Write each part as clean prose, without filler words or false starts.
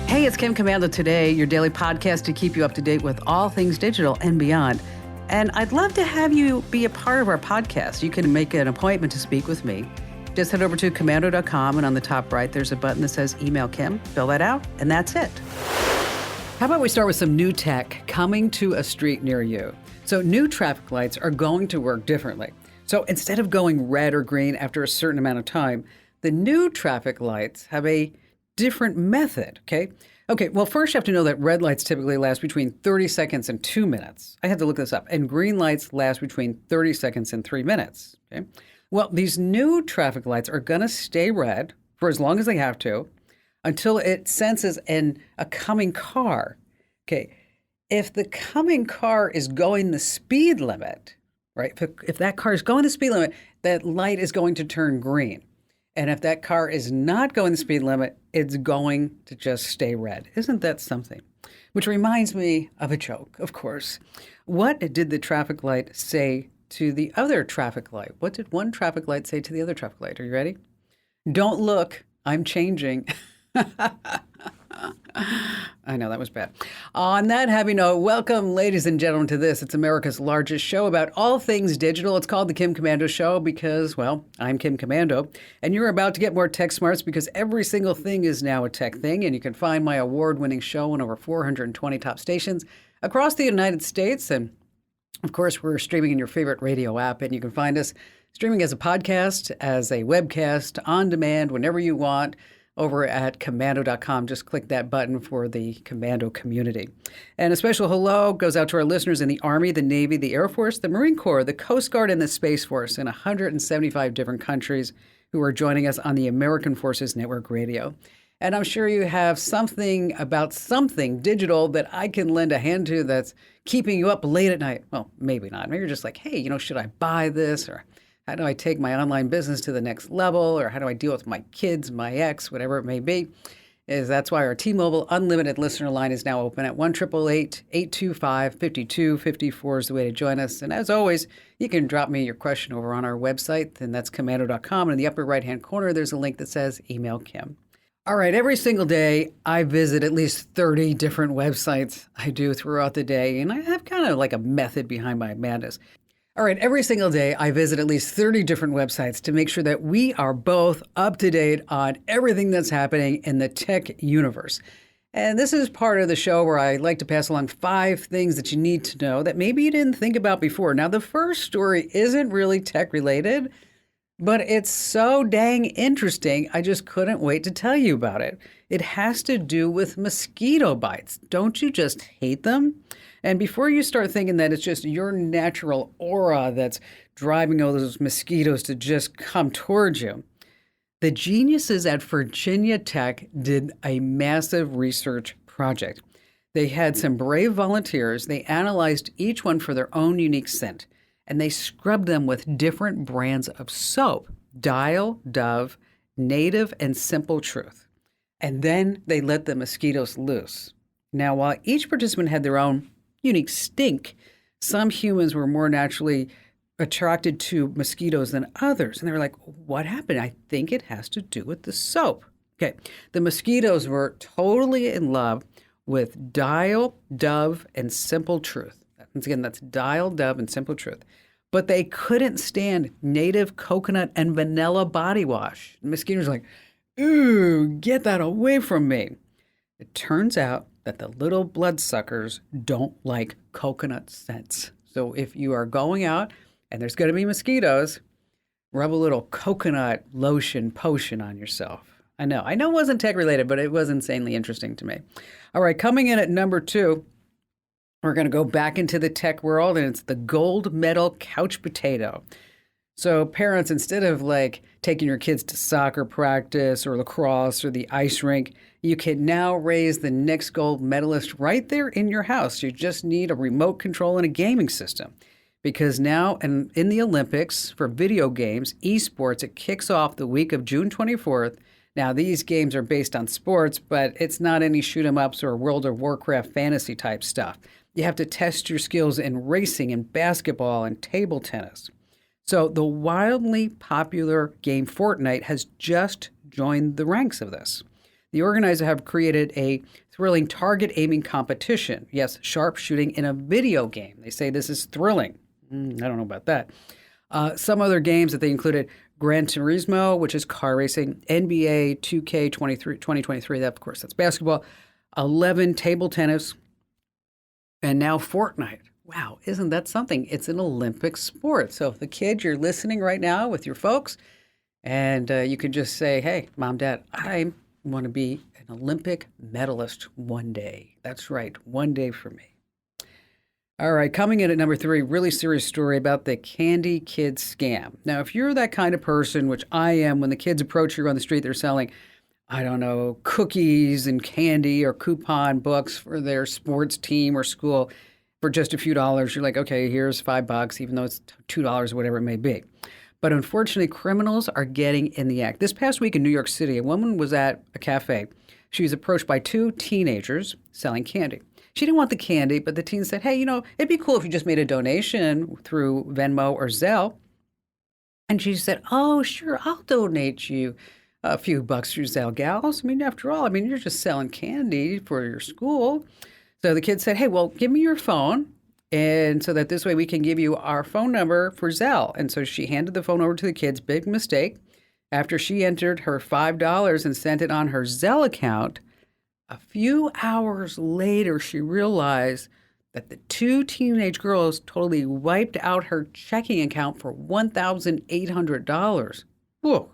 Hey, it's Kim Commando today, your daily podcast to keep you up to date with all things digital and beyond. And I'd love to have you be a part of our podcast. You can make an appointment to speak with me. Just head over to Commando.com, and on the top right, there's a button that says Email Kim. Fill that out, and that's it. How about we start with some new tech coming to a street near you? So new traffic lights are going to work differently. So instead of going red or green after a certain amount of time, the new traffic lights have a different method, okay? Okay, well, first you have to know that red lights typically last between 30 seconds and 2 minutes. I had to look this up. And green lights last between 30 seconds and 3 minutes, okay? Well, these new traffic lights are going to stay red for as long as they have to until it senses a coming car. Okay, if the coming car is going the speed limit, right? If that car is going the speed limit, that light is going to turn green. And if that car is not going the speed limit, it's going to just stay red. Isn't that something? Which reminds me of a joke, of course. What did the traffic light say to the other traffic light? What did one traffic light say to the other traffic light? Are you ready? Don't look, I'm changing. I know, that was bad. On that happy note, welcome, ladies and gentlemen, to this. It's America's largest show about all things digital. It's called The Kim Commando Show because, well, I'm Kim Commando, and you're about to get more tech smarts because every single thing is now a tech thing, and you can find my award-winning show on over 420 top stations across the United States. And, of course, we're streaming in your favorite radio app, and you can find us streaming as a podcast, as a webcast, on demand, whenever you want, over at Commando.com. Just click that button for the Commando community. And a special hello goes out to our listeners in the Army, the Navy, the Air Force, the Marine Corps, the Coast Guard, and the Space Force in 175 different countries who are joining us on the American Forces Network Radio. And I'm sure you have something about something digital that I can lend a hand to that's keeping you up late at night. Well, maybe not. Maybe you're just like, hey, should I buy this? Or how do I take my online business to the next level? Or how do I deal with my kids, my ex, whatever it may be? That's why our T-Mobile Unlimited listener line is now open at 1-888-825-5254 is the way to join us. And as always, you can drop me your question over on our website, and that's Commando.com. And in the upper right-hand corner, there's a link that says Email Kim. All right, every single day, I visit at least 30 different websites I do throughout the day, and I have kind of like a method behind my madness. All right, every single day, I visit at least 30 different websites to make sure that we are both up to date on everything that's happening in the tech universe. And this is part of the show where I like to pass along 5 things that you need to know that maybe you didn't think about before. Now, the first story isn't really tech related, but it's so dang interesting, I just couldn't wait to tell you about it. It has to do with mosquito bites. Don't you just hate them? And before you start thinking that it's just your natural aura that's driving all those mosquitoes to just come towards you, the geniuses at Virginia Tech did a massive research project. They had some brave volunteers. They analyzed each one for their own unique scent, and they scrubbed them with different brands of soap: Dial, Dove, Native, and Simple Truth. And then they let the mosquitoes loose. Now, while each participant had their own unique stink, some humans were more naturally attracted to mosquitoes than others. And they were like, what happened? I think it has to do with the soap. Okay, the mosquitoes were totally in love with Dial, Dove, and Simple Truth. Once again, that's Dial, Dove, and Simple Truth. But they couldn't stand Native coconut and vanilla body wash. The mosquitoes were like, ooh, get that away from me. It turns out that the little bloodsuckers don't like coconut scents. So if you are going out and there's going to be mosquitoes, rub a little coconut lotion potion on yourself. I know it wasn't tech related, but it was insanely interesting to me. All right, coming in at number 2, we're going to go back into the tech world, and it's the gold medal couch potato. So parents, instead of like taking your kids to soccer practice or lacrosse or the ice rink, you can now raise the next gold medalist right there in your house. You just need a remote control and a gaming system. Because now, and in the Olympics for video games, esports, it kicks off the week of June 24th. Now, these games are based on sports, but it's not any shoot-'em-ups or World of Warcraft fantasy type stuff. You have to test your skills in racing and basketball and table tennis. So the wildly popular game Fortnite has just joined the ranks of this. The organizers have created a thrilling target aiming competition. Yes, sharpshooting in a video game. They say this is thrilling. I don't know about that. Some other games that they included: Gran Turismo, which is car racing; NBA 2023, that, of course, that's basketball; 11 table tennis; and now Fortnite. Wow, isn't that something? It's an Olympic sport. So if the kid, you're listening right now with your folks, and you could just say, hey, Mom, Dad, I want to be an Olympic medalist one day. That's right, one day for me. All right, coming in at number 3, really serious story about the Candy Kid scam. Now, if you're that kind of person, which I am, when the kids approach you on the street, they're selling, I don't know, cookies and candy or coupon books for their sports team or school for just a few dollars. You're like, okay, here's $5, even though it's $2 or whatever it may be. But unfortunately, criminals are getting in the act. This past week in New York City, a woman was at a cafe. She was approached by 2 teenagers selling candy. She didn't want the candy, but the teen said, hey, it'd be cool if you just made a donation through Venmo or Zelle. And she said, oh, sure, I'll donate you a few bucks through Zelle, gals. After all, you're just selling candy for your school. So the kid said, hey, well, give me your phone, and so that this way we can give you our phone number for Zelle. And so she handed the phone over to the kids. Big mistake. After she entered her $5 and sent it on her Zelle account, a few hours later, she realized that the 2 teenage girls totally wiped out her checking account for $1,800. Whoa.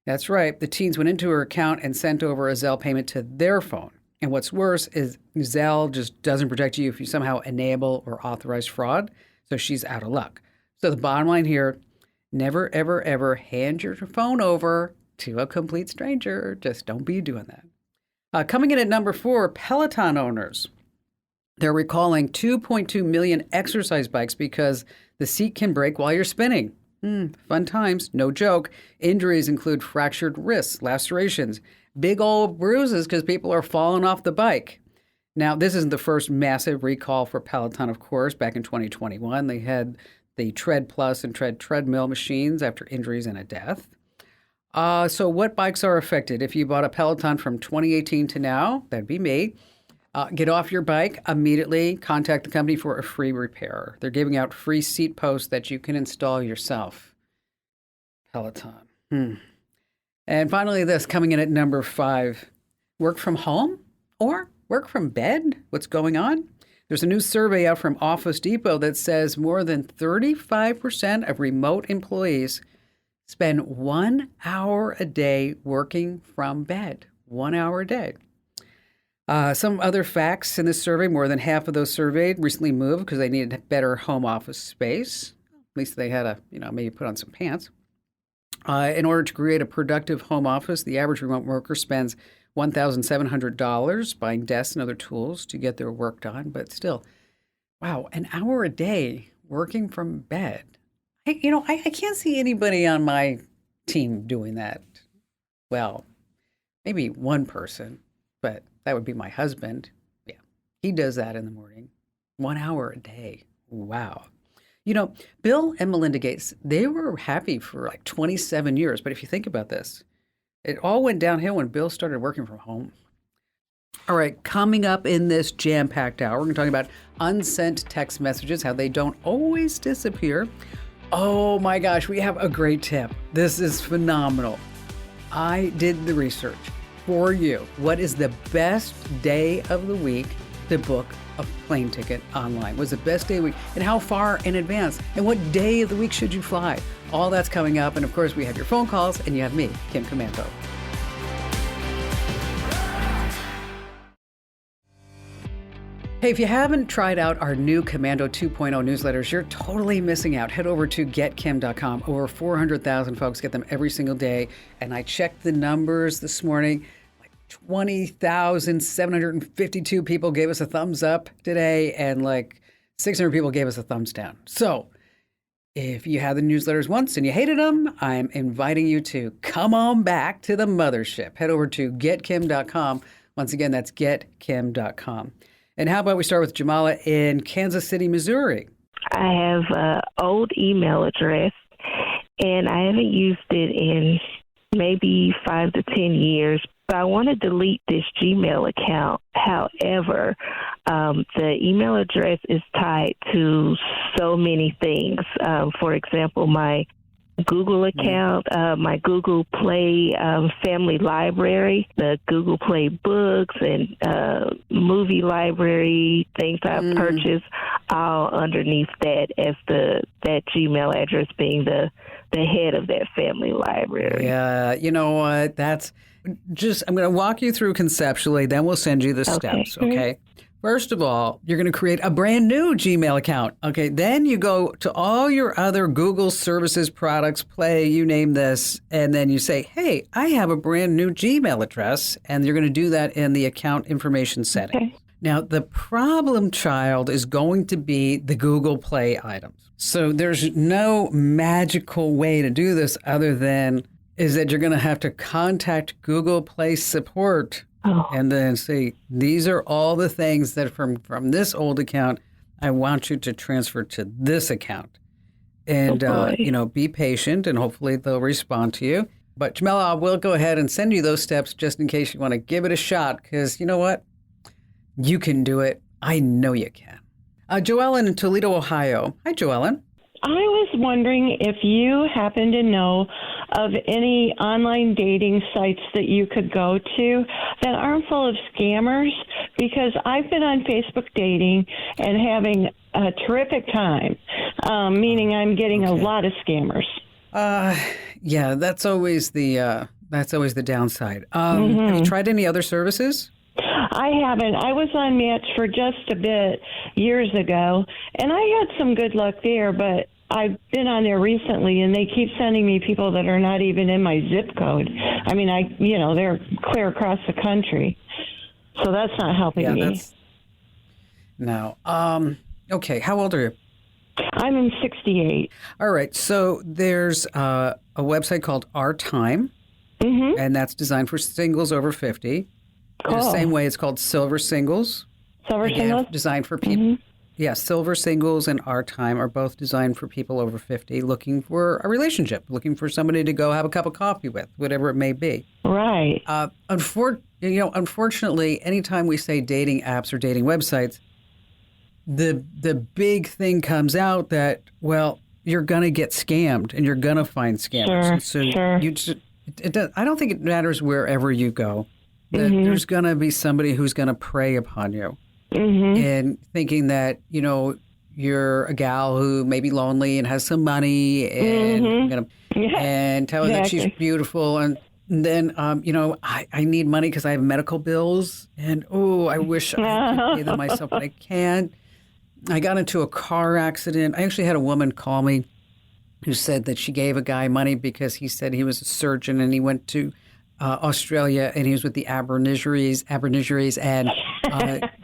That's right. The teens went into her account and sent over a Zelle payment to their phone. And what's worse is Zelle just doesn't protect you if you somehow enable or authorize fraud. So she's out of luck. So the bottom line here, never, ever, ever hand your phone over to a complete stranger. Just don't be doing that. Coming in at number 4, Peloton owners. They're recalling 2.2 million exercise bikes because the seat can break while you're spinning. Fun times, no joke. Injuries include fractured wrists, lacerations, big old bruises because people are falling off the bike. Now, this isn't the first massive recall for Peloton, of course. Back in 2021, they had the Tread Plus and Treadmill machines after injuries and a death. So what bikes are affected? If you bought a Peloton from 2018 to now, that'd be me. Get off your bike immediately. Contact the company for a free repair. They're giving out free seat posts that you can install yourself. Peloton. And finally, this coming in at number 5. Work from home or work from bed? What's going on? There's a new survey out from Office Depot that says more than 35% of remote employees spend 1 hour a day working from bed. 1 hour a day. Some other facts in this survey: more than half of those surveyed recently moved because they needed better home office space. At least they had maybe put on some pants. In order to create a productive home office, the average remote worker spends $1,700 buying desks and other tools to get their work done. But still, wow, an hour a day working from bed. I can't see anybody on my team doing that. Well, maybe one person, but that would be my husband. Yeah, he does that in the morning. 1 hour a day. Wow. Bill and Melinda Gates, they were happy for like 27 years. But if you think about this, it all went downhill when Bill started working from home. All right, coming up in this jam-packed hour, we're going to talk about unsent text messages, how they don't always disappear. Oh my gosh, we have a great tip. This is phenomenal. I did the research for you. What is the best day of the week to book a plane ticket online? What's the best day of the week? And how far in advance? And what day of the week should you fly? All that's coming up. And of course, we have your phone calls, and you have me, Kim Commando. Hey, if you haven't tried out our new Commando 2.0 newsletters, you're totally missing out. Head over to getkim.com. Over 400,000 folks get them every single day. And I checked the numbers this morning. Like 20,752 people gave us a thumbs up today, and like 600 people gave us a thumbs down. So if you had the newsletters once and you hated them, I'm inviting you to come on back to the mothership. Head over to getkim.com. Once again, that's getkim.com. And how about we start with Jamala in Kansas City, Missouri? I have an old email address, and I haven't used it in maybe 5 to 10 years. But I want to delete this Gmail account. However, the email address is tied to so many things. For example, my Google account, my Google Play family library, the Google Play books and movie library, things I've purchased, all underneath that as that Gmail address being the head of that family library. Yeah, you know what? That's just, I'm going to walk you through conceptually, then we'll send you the steps, okay? First of all, you're going to create a brand new Gmail account. Okay, then you go to all your other Google services, products, Play, you name this, and then you say, hey, I have a brand new Gmail address, and you're going to do that in the account information setting. Okay. Now, the problem child is going to be the Google Play items. So there's no magical way to do this other than is that you're going to have to contact Google Play support and then say, these are all the things that from this old account, I want you to transfer to this account. And, be patient and hopefully they'll respond to you. But Jamila, I will go ahead and send you those steps just in case you want to give it a shot because you know what? You can do it. I know you can. Joellen in Toledo, Ohio. Hi, Joellen. I was wondering if you happen to know of any online dating sites that you could go to that aren't full of scammers, because I've been on Facebook dating and having a terrific time, meaning I'm getting a lot of scammers. Yeah, that's always the downside. Have you tried any other services? I haven't. I was on Match for just a bit years ago, and I had some good luck there, but I've been on there recently, and they keep sending me people that are not even in my zip code. I mean, they're clear across the country, so that's not helping me. No. Okay, how old are you? I'm in 68. All right, so there's a website called Our Time, and that's designed for singles over 50. Cool. In the same way, it's called Silver Singles. Silver Singles? Designed for people. Yeah, Silver Singles and Our Time are both designed for people over 50 looking for a relationship, looking for somebody to go have a cup of coffee with, whatever it may be. Right. Unfortunately, anytime we say dating apps or dating websites, the big thing comes out that, well, you're going to get scammed and you're going to find scammers. Sure. I don't think it matters wherever you go. That there's going to be somebody who's going to prey upon you and thinking that, you're a gal who may be lonely and has some money and, and tell her that she's beautiful. And then, I need money because I have medical bills and, I wish I could pay them myself, but I can't. I got into a car accident. I actually had a woman call me who said that she gave a guy money because he said he was a surgeon and he went to Australia, and he was with the Aborigines and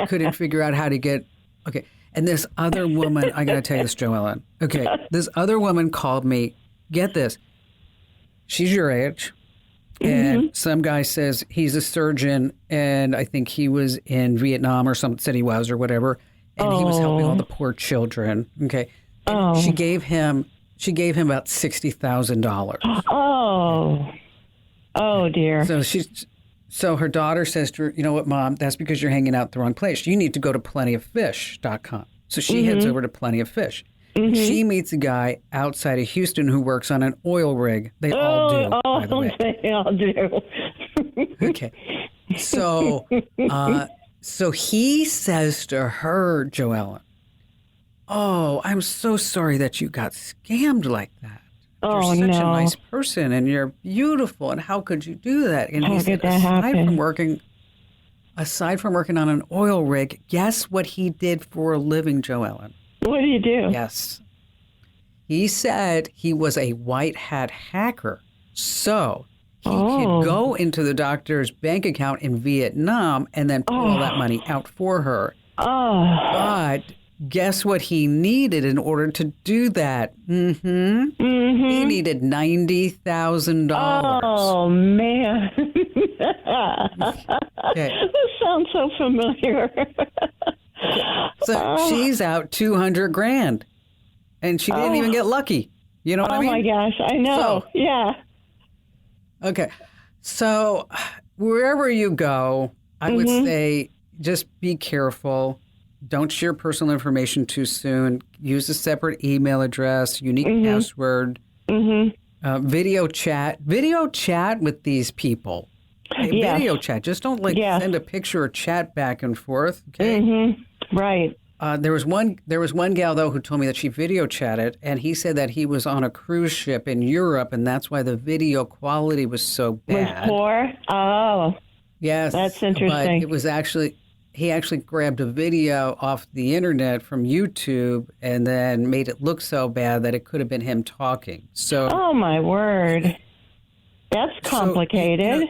couldn't figure out how to get. Okay, and this other woman, I got to tell you this, Joellen. Okay, this other woman called me. Get this, she's your age, and some guy says he's a surgeon, and I think he was in Vietnam or something. Said he was or whatever, and he was helping all the poor children. Okay, and she gave him about $60,000. Oh, dear. So her daughter says to her, you know what, Mom, that's because you're hanging out the wrong place. You need to go to plentyoffish.com. So she heads over to Plenty of Fish. She meets a guy outside of Houston who works on an oil rig. They all do, by the way. They all do. Okay. So he says to her, Joellen, oh, I'm so sorry that you got scammed like that. You're such a nice person, and you're beautiful, and how could you do that? And he said, aside from working on an oil rig, guess what he did for a living, Joellen? What did he do? Yes. He said he was a white hat hacker. So he could go into the doctor's bank account in Vietnam and then pull all that money out for her. But guess what he needed in order to do that? He needed $90,000. Oh, man. Okay. This sounds so familiar. So she's out $200,000, and she didn't even get lucky. You know what I mean? Oh, my gosh. I know. So, yeah. Okay. So wherever you go, I would say just be careful. Don't share personal information too soon. Use a separate email address, unique password. Video chat with these people. Okay, Yes. Video chat. Just don't Yes. send a picture or chat back and forth. Okay. Right. There was one gal though who told me that she video chatted, and he said that he was on a cruise ship in Europe, and that's why the video quality was so bad. Was poor? Oh, Yes, that's interesting. But it was actually he actually grabbed a video off the internet from YouTube and then made it look so bad that it could have been him talking. So oh, my word. That's complicated.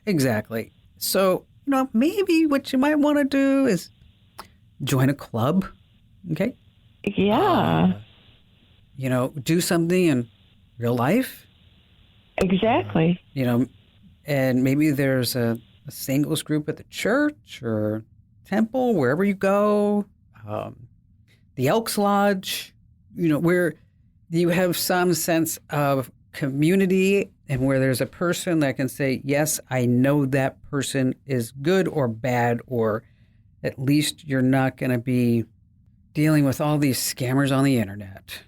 Exactly. So, maybe what you might want to do is join a club, okay? Yeah, Do something in real life, exactly. and maybe there's a singles group at the church or temple, wherever you go, the Elks Lodge, where you have some sense of community and where there's a person that can say, yes, I know that person is good or bad, or at least you're not going to be dealing with all these scammers on the internet.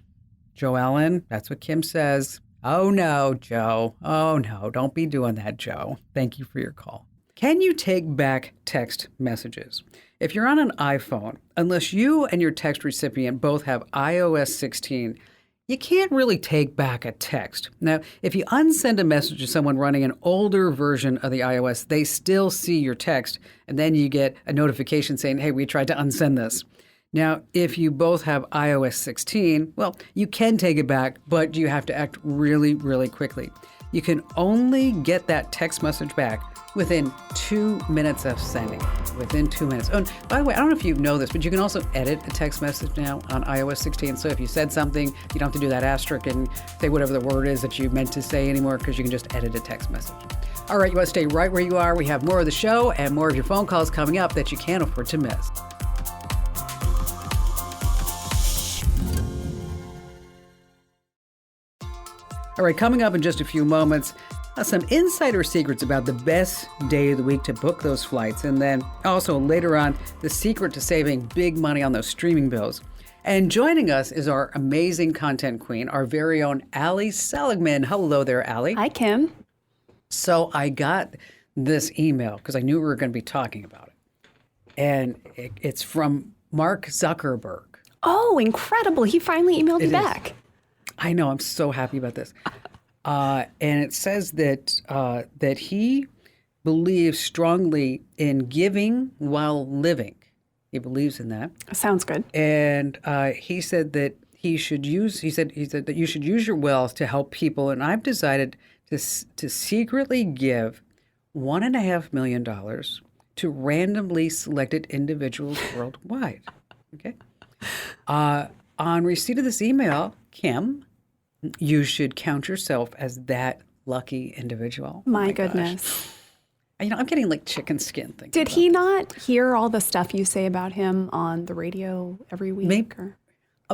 Joe Allen, that's what Kim says. Oh, no, Joe. Oh, no, don't be doing that, Joe. Thank you for your call. Can you take back text messages? If you're on an iPhone, unless you and your text recipient both have iOS 16, you can't really take back a text. Now, if you unsend a message to someone running an older version of the iOS, they still see your text, and then you get a notification saying, hey, we tried to unsend this. Now, if you both have iOS 16, well, you can take it back, but you have to act really, really quickly. You can only get that text message back within 2 minutes of sending. Within 2 minutes. Oh, and by the way, I don't know if you know this, but you can also edit a text message now on iOS 16. So if you said something, you don't have to do that asterisk and say whatever the word is that you meant to say anymore, because you can just edit a text message. All right, you want to stay right where you are. We have more of the show and more of your phone calls coming up that you can't afford to miss. All right, coming up in just a few moments, some insider secrets about the best day of the week to book those flights. And then also later on, the secret to saving big money on those streaming bills. And joining us is our amazing content queen, our very own Allie Seligman. Hello there, Allie. Hi, Kim. So I got this email because I knew we were going to be talking about it. And it's from Mark Zuckerberg. Oh, incredible. He finally emailed you back. I know. I'm so happy about this. And it says that he believes strongly in giving while living. He believes in that. Sounds good. And he said that he said that you should use your wealth to help people. And I've decided to secretly give $1.5 million to randomly selected individuals worldwide. Okay. On receipt of this email, Kim, you should count yourself as that lucky individual. My goodness. I'm getting like chicken skin thinking. Did he not hear all the stuff you say about him on the radio every week?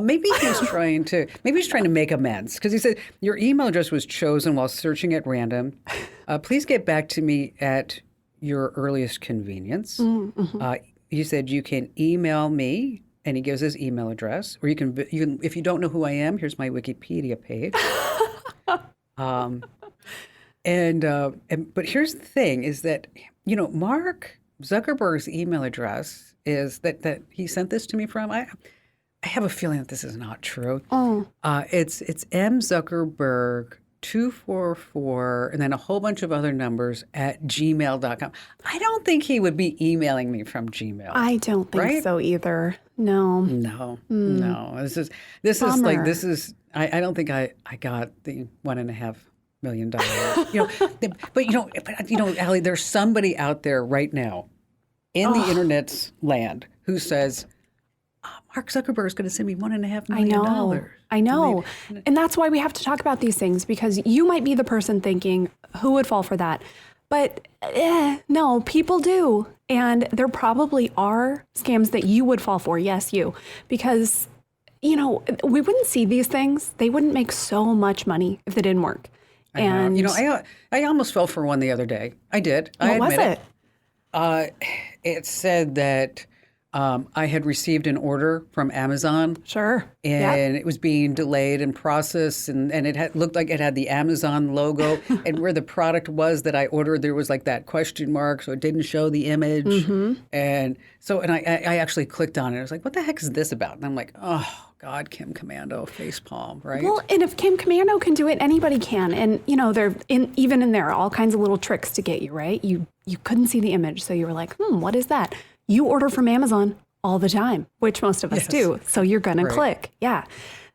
Maybe he's trying to make amends, because he said your email address was chosen while searching at random. Please get back to me at your earliest convenience. You said you can email me. And he gives his email address, or you can, if you don't know who I am, here's my Wikipedia page. But here's the thing: is that Mark Zuckerberg's email address is that he sent this to me from. I have a feeling that this is not true. It's M Zuckerberg 244 and then a whole bunch of other numbers at gmail.com. I don't think he would be emailing me from Gmail. I don't think so either. No. This is I don't think I got the $1.5 million. But Allie, there's somebody out there right now in the internet's land who says, Mark Zuckerberg is going to send me $1.5 million. I know. And that's why we have to talk about these things, because you might be the person thinking, who would fall for that? But no, people do. And there probably are scams that you would fall for. Yes, you. Because, we wouldn't see these things. They wouldn't make so much money if they didn't work. And I almost fell for one the other day. I did. I what was admit it? It said that I had received an order from Amazon. Sure. And it was being delayed in process, and it looked like it had the Amazon logo, and where the product was that I ordered, there was like that question mark, so it didn't show the image. Mm-hmm. And so, and I actually clicked on it. I was like, what the heck is this about? And I'm like, oh, God, Kim Commando, facepalm, right? Well, and if Kim Commando can do it, anybody can. And, even in there, all kinds of little tricks to get you, right? You couldn't see the image, so you were like, what is that? You order from Amazon all the time, which most of us do. So you're going to click. Yeah.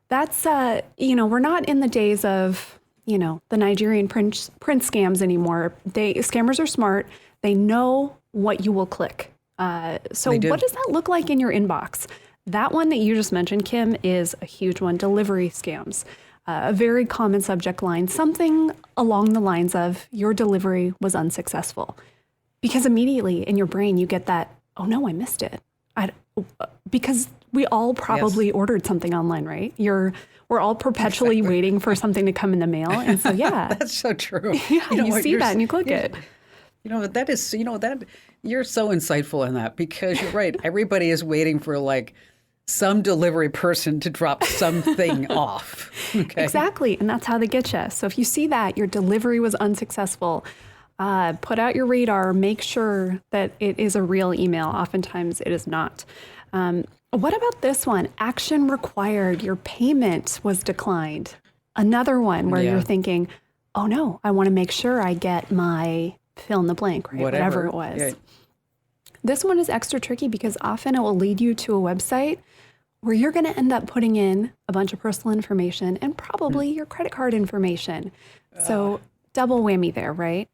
That's, we're not in the days of, the Nigerian prince scams anymore. Scammers are smart. They know what you will click. So what does that look like in your inbox? That one that you just mentioned, Kim, is a huge one. Delivery scams. A very common subject line, something along the lines of your delivery was unsuccessful. Because immediately in your brain, you get that, oh no, I missed it. Because we all probably ordered something online, right? We're all perpetually waiting for something to come in the mail. And so, yeah. That's so true. Yeah, you see that and you click it. That is, that you're so insightful in that, because you're right. Everybody is waiting for like some delivery person to drop something off. Okay. Exactly. And that's how they get you. So if you see that your delivery was unsuccessful, put out your radar, make sure that it is a real email. Oftentimes it is not. What about this one? Action required. Your payment was declined. Another one where you're thinking, oh no, I want to make sure I get my fill in the blank, right? Whatever it was. Yeah. This one is extra tricky because often it will lead you to a website where you're going to end up putting in a bunch of personal information and probably your credit card information. So double whammy there, right?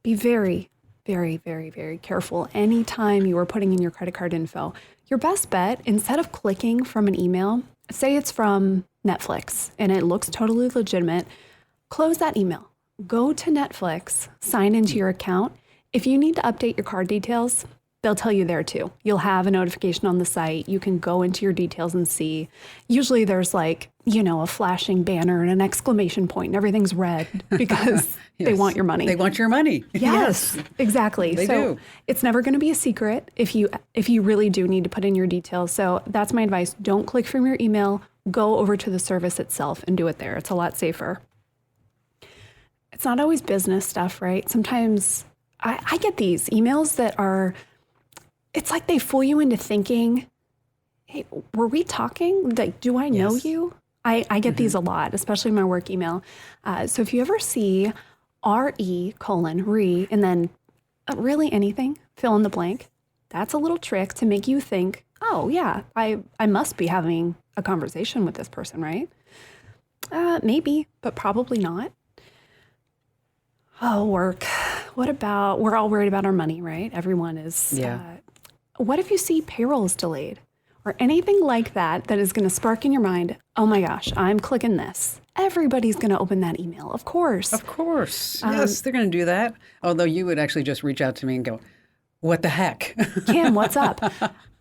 Be very, very, very, very careful anytime you are putting in your credit card info. Your best bet, instead of clicking from an email, say it's from Netflix and it looks totally legitimate, close that email. Go to Netflix, sign into your account. If you need to update your card details, they'll tell you there too. You'll have a notification on the site. You can go into your details and see. Usually there's like, a flashing banner and an exclamation point and everything's red because they want your money. They want your money. Yes, exactly. They do. It's never going to be a secret if you really do need to put in your details. So that's my advice. Don't click from your email. Go over to the service itself and do it there. It's a lot safer. It's not always business stuff, right? Sometimes I get these emails that are, it's like they fool you into thinking, hey, were we talking? Like, do I know you? I get these a lot, especially my work email. So if you ever see re, and then really anything, fill in the blank, that's a little trick to make you think, oh yeah, I must be having a conversation with this person, right? Maybe, but probably not. Oh, work. What about, we're all worried about our money, right? Everyone is. What if you see payroll is delayed or anything like that is going to spark in your mind, oh my gosh, I'm clicking this. Everybody's going to open that email, of course. Of course. Yes, they're going to do that. Although you would actually just reach out to me and go, what the heck? Kim, what's up?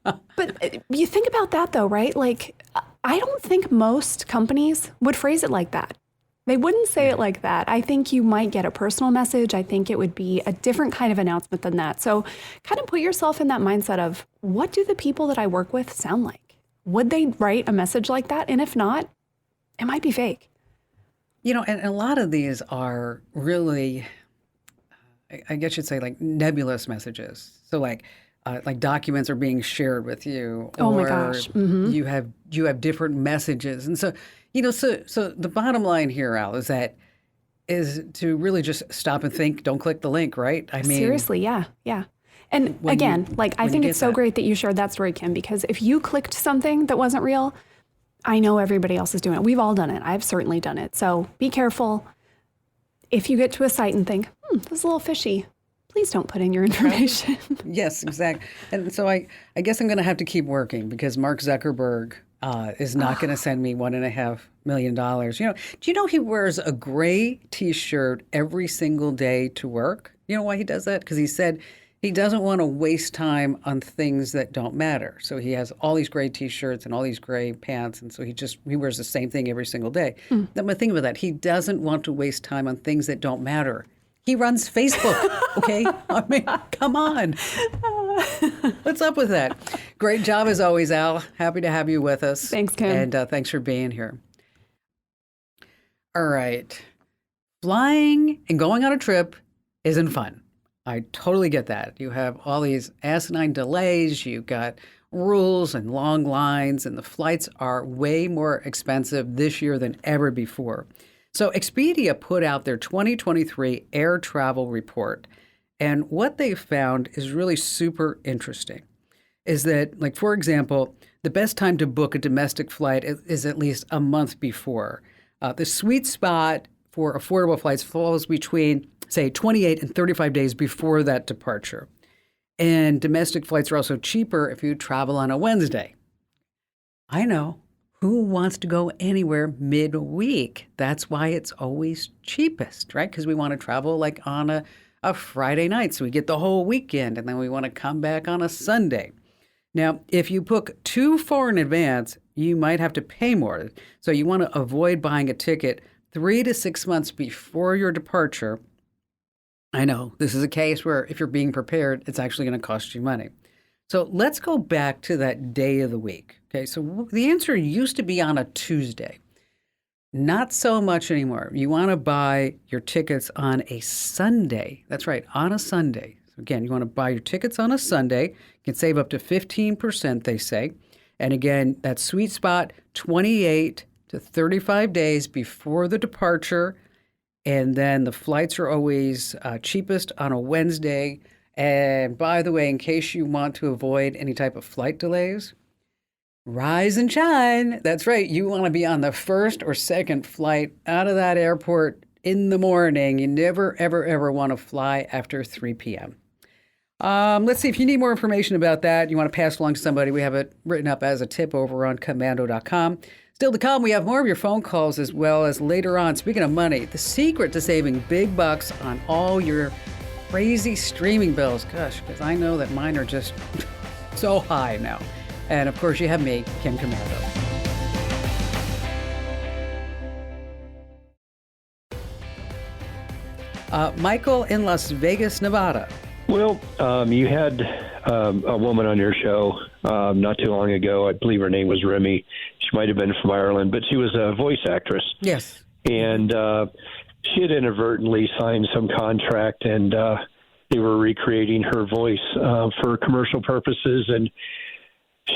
But you think about that though, right? Like, I don't think most companies would phrase it like that. They wouldn't say it like that. I think you might get a personal message. I think it would be a different kind of announcement than that. So kind of put yourself in that mindset of, what do the people that I work with sound like? Would they write a message like that? And if not, it might be fake. And a lot of these are really, I guess you'd say, like nebulous messages. So like documents are being shared with you. Oh my gosh. Mm-hmm. You have different messages. And so, so the bottom line here, Al, is to really just stop and think. Don't click the link, right? I mean, seriously, yeah. And again, I think it's so great that you shared that story, Kim, because if you clicked something that wasn't real, I know everybody else is doing it. We've all done it. I've certainly done it. So be careful. If you get to a site and think, this is a little fishy, please don't put in your information. Yes, exactly. And so I guess I'm going to have to keep working because Mark Zuckerberg is not going to send me $1.5 million. Do you know he wears a gray T-shirt every single day to work? You know why he does that? Because he said He doesn't want to waste time on things that don't matter. So he has all these gray T-shirts and all these gray pants, and so he wears the same thing every single day. Now, think about that. He doesn't want to waste time on things that don't matter. He runs Facebook, okay? I mean, come on. What's up with that? Great job as always, Al. Happy to have you with us. Thanks, Kim. And thanks for being here. All right. Flying and going on a trip isn't fun. I totally get that. You have all these asinine delays, you've got rules and long lines, and the flights are way more expensive this year than ever before. So Expedia put out their 2023 air travel report, and what they found is really super interesting. Is that, like, for example, the best time to book a domestic flight is at least a month before. The sweet spot for affordable flights falls between, say, 28 and 35 days before that departure. And domestic flights are also cheaper if you travel on a Wednesday. I know. Who wants to go anywhere midweek? That's why it's always cheapest, right? Because we want to travel like on a Friday night, so we get the whole weekend, and then we want to come back on a Sunday. Now, if you book too far in advance, you might have to pay more. So you want to avoid buying a ticket 3 to 6 months before your departure. I know this is a case where if you're being prepared, it's actually going to cost you money. So let's go back to that day of the week. Okay, so the answer used to be on a Tuesday. Not so much anymore. You want to buy your tickets on a Sunday. That's right, on a Sunday. So again, you want to buy your tickets on a Sunday. You can save up to 15%, they say. And again, that sweet spot, 28 to 35 days before the departure. And then the flights are always cheapest on a Wednesday. And by the way, in case you want to avoid any type of flight delays, rise and shine. That's right. You want to be on the first or second flight out of that airport in the morning. You never, ever, ever want to fly after 3 p.m. Let's see if you need more information about that. You want to pass along to somebody. We have it written up as a tip over on Commando.com. Still to come, we have more of your phone calls as well as later on. Speaking of money, the secret to saving big bucks on all your crazy streaming bills. Gosh, because I know that mine are just so high now. And of course, you have me, Kim Commando. Michael in Las Vegas, Nevada. Well, you had a woman on your show not too long ago. I believe her name was Remy. She might have been from Ireland, but she was a voice actress. Yes. And she had inadvertently signed some contract, and they were recreating her voice for commercial purposes. And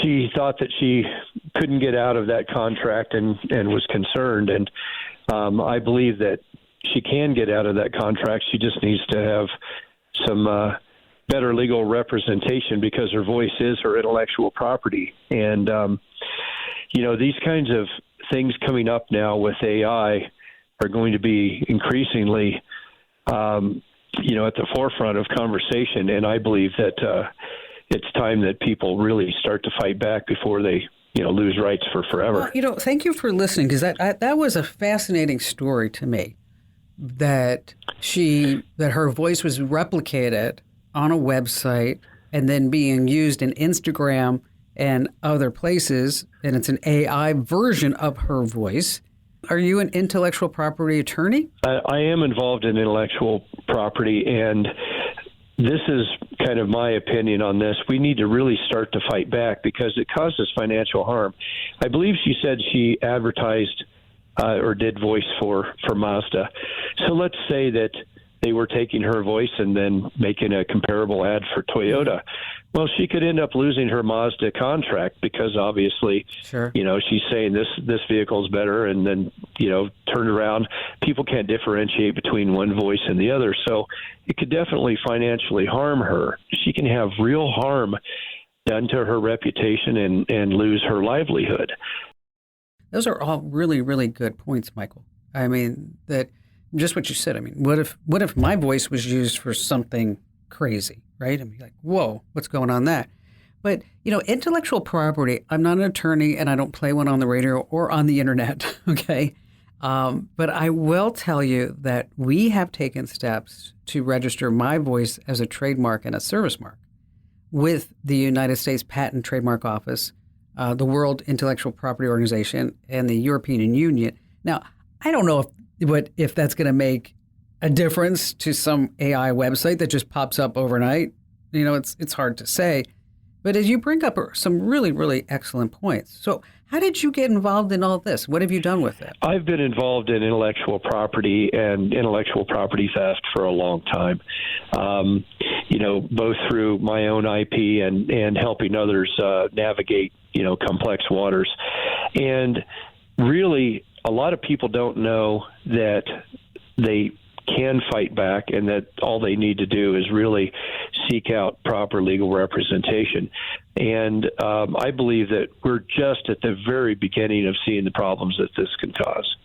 she thought that she couldn't get out of that contract and was concerned. And I believe that she can get out of that contract. She just needs to have some better legal representation because her voice is her intellectual property. And, these kinds of things coming up now with AI are going to be increasingly, at the forefront of conversation. And I believe that it's time that people really start to fight back before they, lose rights for forever. Well, thank you for listening, because that was a fascinating story to me, that her voice was replicated on a website and then being used in Instagram and other places, and it's an AI version of her voice. Are you an intellectual property attorney? I am involved in intellectual property, and this is kind of my opinion on this. We need to really start to fight back because it causes financial harm. I believe she said she advertised or did voice for Mazda. So let's say that they were taking her voice and then making a comparable ad for Toyota. Well, she could end up losing her Mazda contract because obviously, sure, she's saying this vehicle is better, and then, turned around. People can't differentiate between one voice and the other. So it could definitely financially harm her. She can have real harm done to her reputation and lose her livelihood. Those are all really, really good points, Michael. I mean, that just what you said. I mean, what if my voice was used for something crazy, right? I'd be like, whoa, what's going on that? But, intellectual property, I'm not an attorney and I don't play one on the radio or on the internet, okay? But I will tell you that we have taken steps to register my voice as a trademark and a service mark with the United States Patent Trademark Office, the World Intellectual Property Organization, and the European Union. Now, I don't know if that's going to make a difference to some AI website that just pops up overnight. It's hard to say. But as you bring up some really, really excellent points. So how did you get involved in all this? What have you done with it? I've been involved in intellectual property and intellectual property theft for a long time, both through my own IP and helping others navigate, complex waters. And really, a lot of people don't know that they can fight back and that all they need to do is really seek out proper legal representation. And I believe that we're just at the very beginning of seeing the problems that this can cause.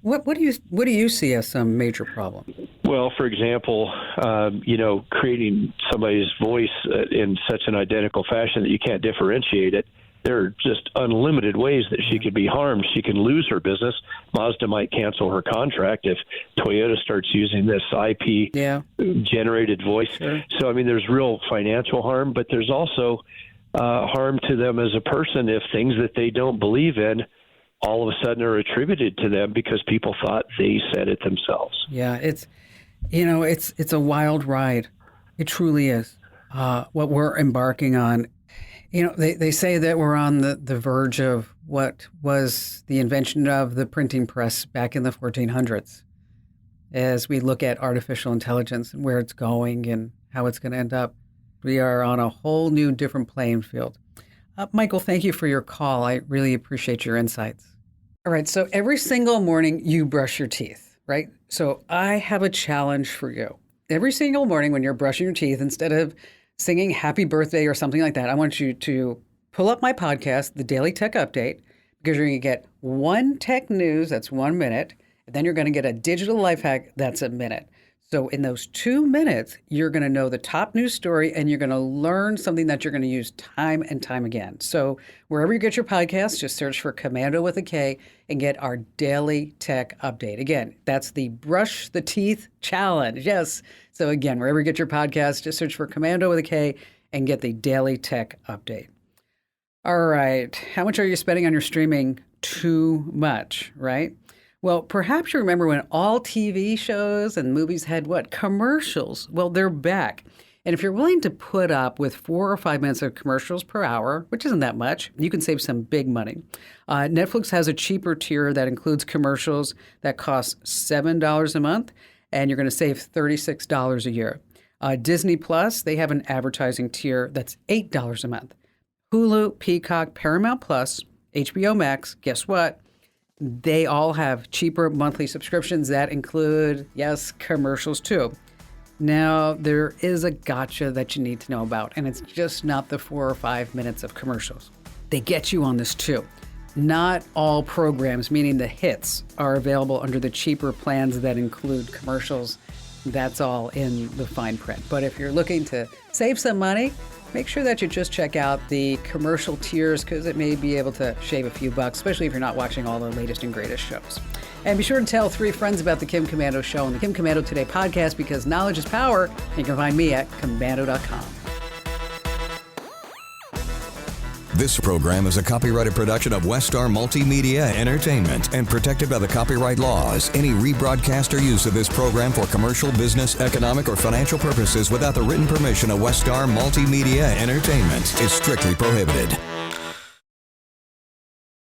What do you see as some major problem? Well, for example, creating somebody's voice in such an identical fashion that you can't differentiate it. There are just unlimited ways that she could be harmed. She can lose her business. Mazda might cancel her contract if Toyota starts using this IP-generated voice. Sure. So, there's real financial harm, but there's also harm to them as a person if things that they don't believe in all of a sudden are attributed to them because people thought they said it themselves. Yeah, it's a wild ride. It truly is. What we're embarking on. They say that we're on the verge of what was the invention of the printing press back in the 1400s. As we look at artificial intelligence and where it's going and how it's going to end up, we are on a whole new different playing field. Michael, thank you for your call. I really appreciate your insights. All right, so every single morning you brush your teeth, right? So I have a challenge for you. Every single morning when you're brushing your teeth, instead of singing happy birthday or something like that, I want you to pull up my podcast, The Daily Tech Update, because you're going to get one tech news, that's 1 minute, and then you're going to get a digital life hack, that's a minute. So in those 2 minutes, you're going to know the top news story and you're going to learn something that you're going to use time and time again. So wherever you get your podcast, just search for Commando with a K and get our Daily Tech Update. Again, that's the Brush the Teeth Challenge. Yes. So again, wherever you get your podcast, just search for Commando with a K and get the Daily Tech Update. All right. How much are you spending on your streaming? Too much, right? Well, perhaps you remember when all TV shows and movies had commercials? Well, they're back. And if you're willing to put up with 4 or 5 minutes of commercials per hour, which isn't that much, you can save some big money. Netflix has a cheaper tier that includes commercials that cost $7 a month, and you're going to save $36 a year. Disney Plus, they have an advertising tier that's $8 a month. Hulu, Peacock, Paramount Plus, HBO Max, guess what? They all have cheaper monthly subscriptions that include, yes, commercials too. Now, there is a gotcha that you need to know about, and it's just not the 4 or 5 minutes of commercials. They get you on this too. Not all programs, meaning the hits, are available under the cheaper plans that include commercials. That's all in the fine print. But if you're looking to save some money, make sure that you just check out the commercial tiers because it may be able to shave a few bucks, especially if you're not watching all the latest and greatest shows. And be sure to tell 3 friends about the Kim Commando Show and the Kim Commando Today podcast because knowledge is power. And you can find me at Commando.com. This program is a copyrighted production of Westar Multimedia Entertainment and protected by the copyright laws. Any rebroadcast or use of this program for commercial, business, economic, or financial purposes without the written permission of Westar Multimedia Entertainment is strictly prohibited.